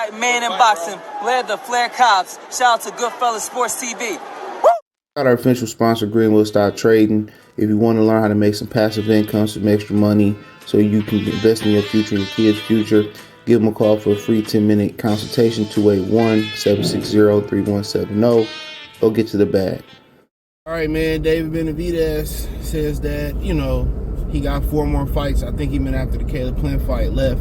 White man in boxing led the Flair Cops. Shout out to Goodfellas Sports TV. Got our official sponsor, Greenwood Stock Trading. If you want to learn how to make some passive income, some extra money, so you can invest in your future and your kids' future, give them a call for a free 10-minute consultation, 281-760-3170. Go get to the bag. All right, man. David Benavidez says that, he got 4 more fights. I think he been after the Caleb Plant fight, left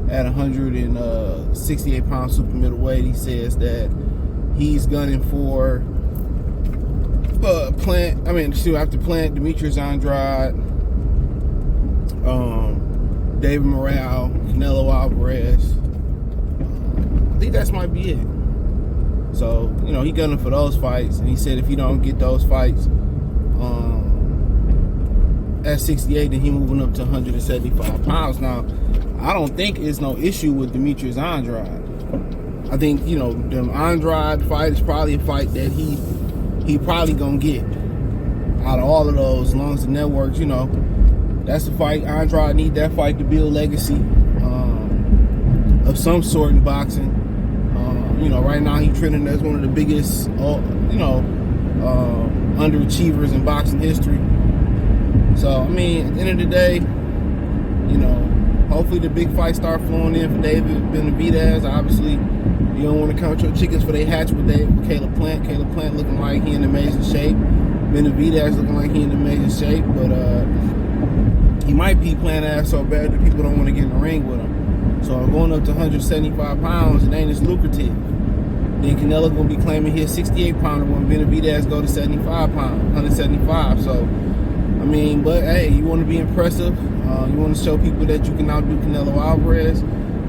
at 168-pound super middleweight. He says that he's gunning for after Plant, Demetrius Andrade, David Morale, Canelo Alvarez. I think that might be it. So, he gunning for those fights. And he said if he don't get those fights at 68, then he moving up to 175 pounds. Now, I don't think it's no issue with Demetrius Andrade. I think, the Andrade fight is probably a fight that he probably gonna get out of all of those, as long as the networks, that's the fight. Andrade need that fight to build legacy of some sort in boxing. Right now he's trending as one of the biggest, underachievers in boxing history. So, at the end of the day, hopefully the big fights start flowing in for David Benavidez. Obviously, you don't want to count your chickens for they hatch with Caleb Plant. Caleb Plant looking like he in amazing shape. Benavidez looking like he in amazing shape, but he might be playing ass so bad that people don't want to get in the ring with him. So going up to 175 pounds, it ain't as lucrative. Then Canelo gonna be claiming his 68-pounder when Benavidez go to 75 pounds, 175. So, but hey, you want to be impressive. You want to show people that you can outdo Canelo Alvarez.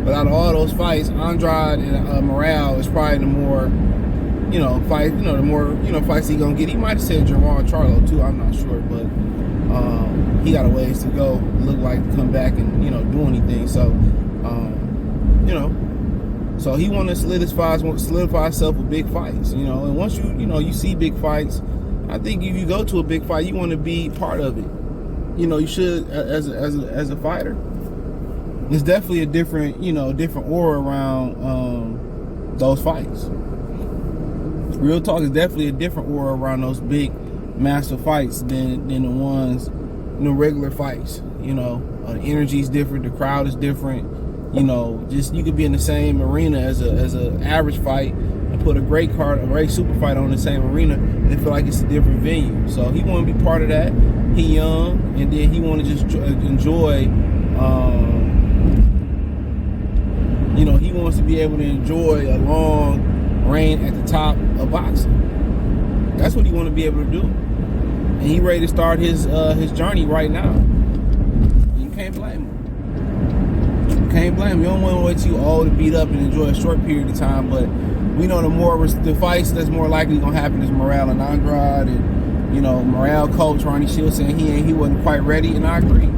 But out of all those fights, Andrade and Morale is probably the more, fights he gonna get. He might have said Jermall Charlo too. I'm not sure, but he got a ways to go. Look like to come back and do anything. So, so he want to solidify himself with big fights. And once you see big fights, I think if you go to a big fight, you want to be part of it. You should as a fighter. There's definitely a different aura around those fights. Real talk, is definitely a different aura around those big, massive fights than the ones, regular fights. The energy is different, the crowd is different. Just you could be in the same arena as a average fight and put a great super fight on the same arena, and it feel like it's a different venue. So he want to be part of that. He young, and then he want to just enjoy. He wants to be able to enjoy a long reign at the top of boxing. That's what he want to be able to do, and he ready to start his journey right now. You can't blame him. You don't want to wait till you old to beat up and enjoy a short period of time. But we know the fights that's more likely gonna happen is Morale and Andrade, and Morale coach Ronnie Shields saying he wasn't quite ready, and I agree.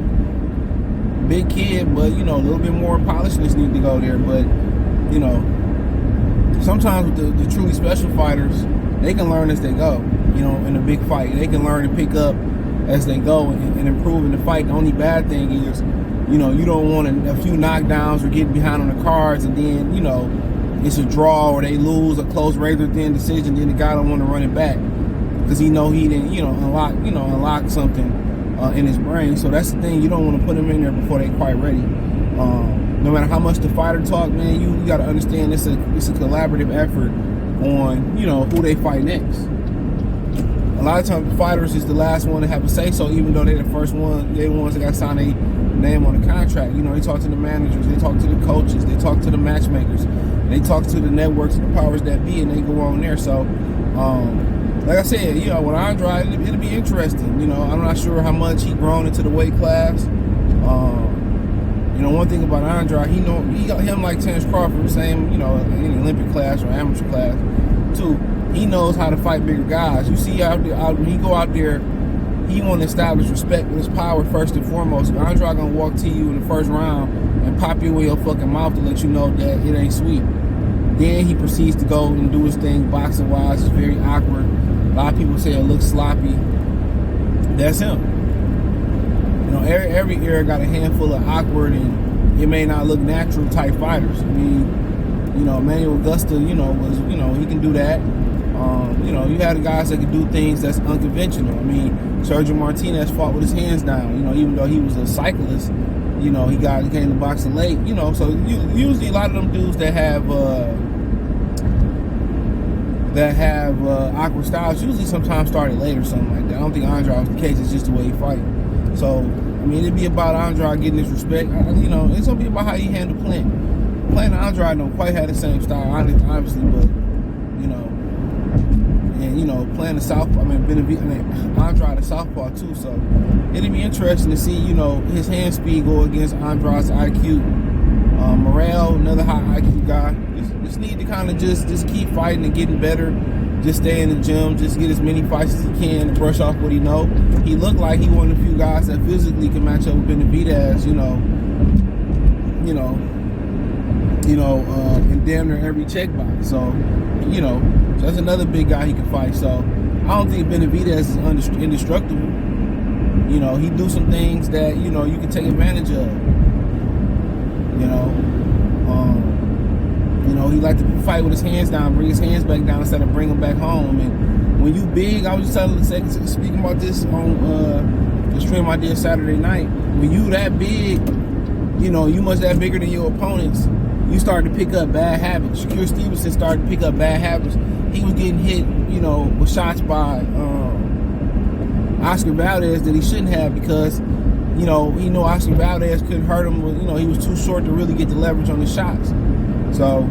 Big kid, but a little bit more polishness need to go there. But sometimes with the truly special fighters, they can learn as they go. In a big fight, they can learn and pick up as they go and improve in the fight. The only bad thing is, you don't want a few knockdowns or getting behind on the cards, and then it's a draw or they lose a close razor thin decision. Then the guy don't want to run it back because he didn't unlock something in his brain. So that's the thing. You don't want to put them in there before they're quite ready. No matter how much the fighter talk, man, you got to understand it's a collaborative effort on who they fight next. A lot of times the fighters is the last one to have a say so, even though they're the first one. They're the ones that got to sign a name on the contract. They talk to the managers, they talk to the coaches, they talk to the matchmakers, they talk to the networks and the powers that be, and they go on there. So, like I said, with Andrade, it'll be interesting. I'm not sure how much he grown into the weight class. One thing about Andrade, he got him like Terence Crawford, same, in the Olympic class or amateur class, too. He knows how to fight bigger guys. You see when he go out there, he want to establish respect with his power first and foremost. If Andrade gonna walk to you in the first round and pop you in your fucking mouth to let you know that it ain't sweet. Then he proceeds to go and do his thing boxing wise. It's very awkward. A lot of people say it looks sloppy. That's him. Every era got a handful of awkward and it may not look natural type fighters. Emmanuel Augusta, was, he can do that. You had guys that could do things that's unconventional. I mean, Sergio Martinez fought with his hands down. Even though he was a cyclist, he came to boxing late. So usually a lot of them dudes that have awkward styles usually sometimes started late or something like that. I don't think Andrade was the case. It's just the way he fight. So I mean, it'd be about Andrade getting his respect. It's gonna be about how you handle Plant. Plant and Andrade don't quite have the same style, obviously, but and playing the southpaw. Andrade the southpaw too. So it'd be interesting to see his hand speed go against Andrade's IQ. Morrell, another high IQ guy. Just need to kind of just keep fighting and getting better. Just stay in the gym. Just get as many fights as he can and brush off what he know. He looked like he one of the few guys that physically can match up with Benavidez. In damn near every check box. So, that's another big guy he can fight. So, I don't think Benavidez is indestructible. He do some things that you can take advantage of. He like to fight with his hands down, bring his hands back down instead of bring them back home. And when you big, I was just speaking about this on the stream I did Saturday night. When you that big, you much that bigger than your opponents, you start to pick up bad habits. Shakur Stevenson started to pick up bad habits. He was getting hit, with shots by Oscar Valdez that he shouldn't have because, he knew Oscar Valdez couldn't hurt him. He was too short to really get the leverage on the shots. So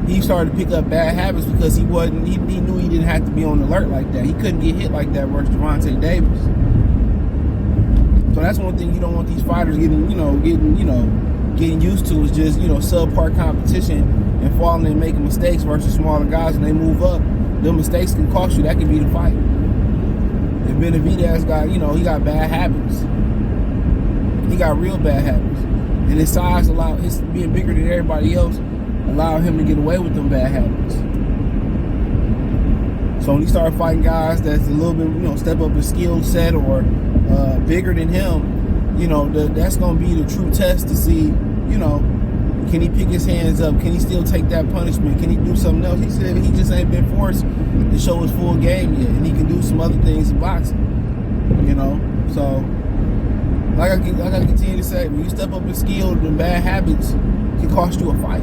he started to pick up bad habits because he knew he didn't have to be on alert like that. He couldn't get hit like that versus Gervonta Davis. So that's one thing you don't want these fighters getting used to is just, subpar competition and falling and making mistakes versus smaller guys when they move up. Them mistakes can cost you. That can be the fight. And Benavidez got, he got bad habits. He got real bad habits. And his size his being bigger than everybody else allowed him to get away with them bad habits. So when he started fighting guys that's a little bit, step up his skill set or bigger than him, that's going to be the true test to see, can he pick his hands up? Can he still take that punishment? Can he do something else? He said he just ain't been forced to show his full game yet, and he can do some other things in boxing. So like I continue to say, when you step up in skill, the bad habits can cost you a fight.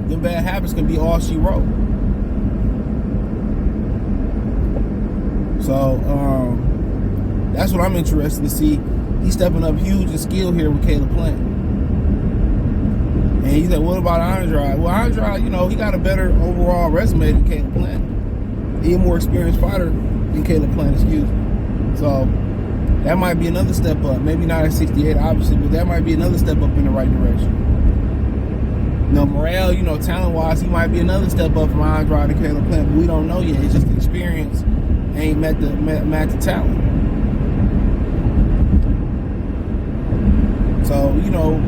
The bad habits can be all she wrote. So that's what I'm interested to see. He's stepping up huge in skill here with Caleb Plant. And he said, what about Andrade? Well, Andrade, he got a better overall resume than Caleb Plant. He's a more experienced fighter than Caleb Plant, excuse me. So that might be another step up. Maybe not at 68, obviously, but that might be another step up in the right direction. Morrell, talent-wise, he might be another step up from Andrade and Caleb Plant, but we don't know yet. It's just the experience ain't met the talent. So,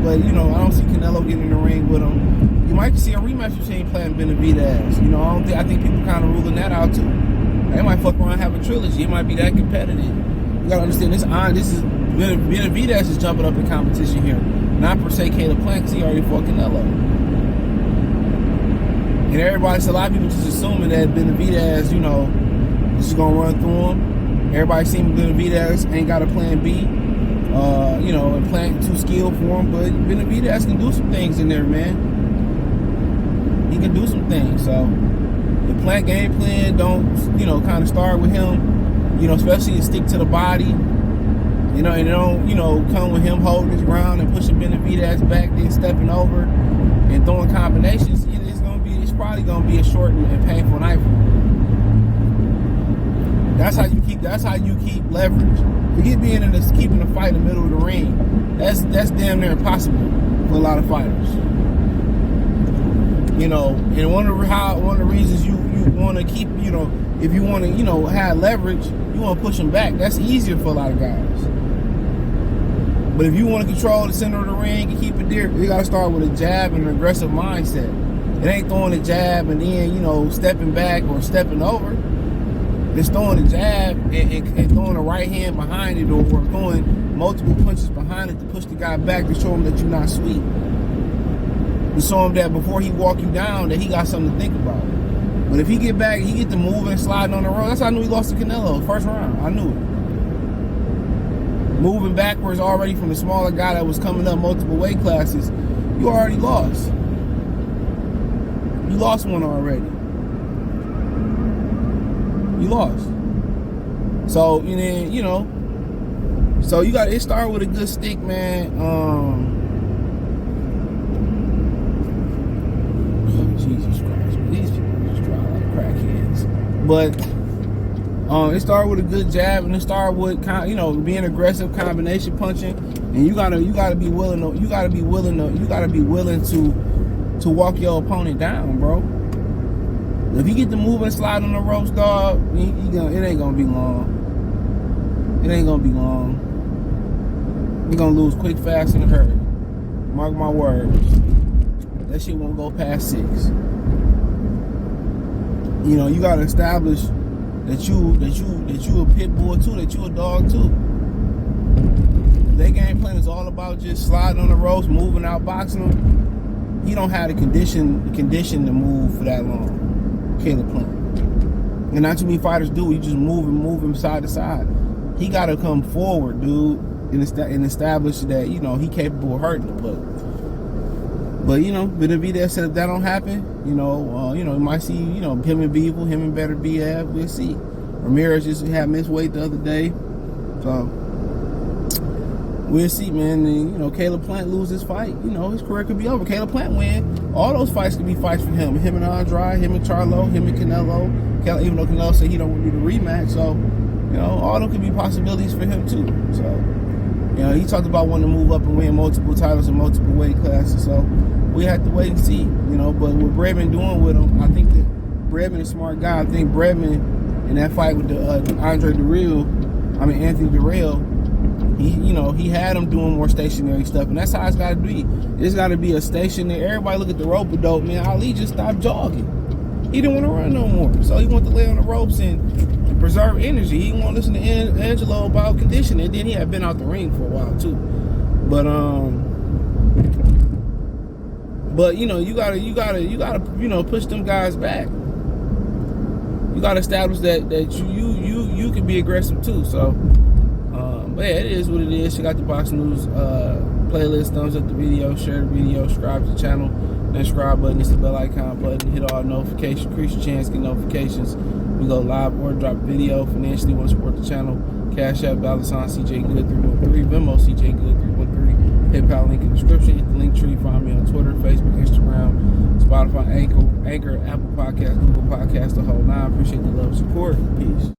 but, I don't see Canelo getting in the ring with him. You might see a rematch between Plant and Benavidez. I think people kind of ruling that out, too. They might fuck around and have a trilogy. It might be that competitive. You got to understand, this is Benavidez is jumping up in competition here. Not per se Caleb Plant, because he already fought Canelo. And a lot of people just assuming that Benavidez, this is going to run through him. Everybody seeing Benavidez ain't got a plan B. And Plant too skilled for him. But Benavidez can do some things in there, man. He can do some things. So the Plant game plan don't, kind of start with him, especially to stick to the body. And don't, come with him holding his ground and pushing Benavidez back, then stepping over and throwing combinations. It's probably gonna be a short and painful night for him. That's how you keep leverage. Forget keeping the fight in the middle of the ring. That's damn near impossible for a lot of fighters. And one of the reasons you want to keep, if you want to, have leverage, you want to push them back. That's easier for a lot of guys. But if you want to control the center of the ring and keep it there, you got to start with a jab and an aggressive mindset. It ain't throwing a jab and then, stepping back or stepping over. It's throwing a jab and throwing a right hand behind it or throwing multiple punches behind it to push the guy back to show him that you're not sweet. to show him that before he walk you down, that he got something to think about. But if he get back, he get to moving and sliding on the road. That's how I knew he lost to Canelo first round. I knew it. Moving backwards already from the smaller guy that was coming up multiple weight classes, you already lost. You lost one already. You lost. So, and then, you know, so you got, it started with a good stick, man. Jesus Christ, these people just drive like crackheads. But it started with a good jab, and it started with, you know, being aggressive, combination punching, and you gotta be willing to walk your opponent down, bro. If you get to move and slide on the ropes, dog, it ain't gonna be long. It ain't gonna be long. You're gonna lose quick, fast, and in a hurry. Mark my words. That shit won't go past 6. You know, you gotta establish that you a pit bull too, that you a dog too. Their game plan is all about just sliding on the ropes, moving out, boxing them. He don't have the condition to move for that long. Caleb Plant. And not too many fighters do. You just move him side to side. He got to come forward, dude, and establish that, you know, he capable of hurting him. But you know, Benavidez said if that don't happen, you might see, you know, him and Beevil, him and Better BF. We'll see. Ramirez just had missed weight the other day, so we'll see, man. And, you know, Caleb Plant lose this fight, you know, his career could be over. Caleb Plant win, all those fights could be fights for him. Him and Andrade, him and Charlo, him and Canelo. Even though Canelo said he don't want to do the rematch, so you know, all them could be possibilities for him too. So, you know, he talked about wanting to move up and win multiple titles in multiple weight classes. So we have to wait and see, you know. But what Bredman doing with him, I think that Bredman is a smart guy. I think Bredman in that fight with Anthony Durrell, he had him doing more stationary stuff, and that's how it's got to be. It's got to be a stationary. Everybody look at the rope, dope, man. Ali just stopped jogging. He didn't want to run no more, so he wanted to lay on the ropes and preserve energy. He didn't want to listen to Angelo about conditioning. Then he had been out the ring for a while too. But you know, you gotta push them guys back. You gotta establish that you can be aggressive too. So, but yeah, it is what it is. Check out the Box News playlist. Thumbs up the video, share the video, subscribe to the channel. That subscribe button, it's the bell icon button. Hit all notifications, increase your chance to get notifications. We go live or drop video. Financially, want to support the channel. Cash App, $CJ Good 313, Venmo CJ Good 313, PayPal link in the description. Hit the link tree. Find me on Twitter, Facebook, Instagram, Spotify, Anchor, Apple Podcasts, Google Podcasts, the whole 9. Appreciate the love and support. Peace.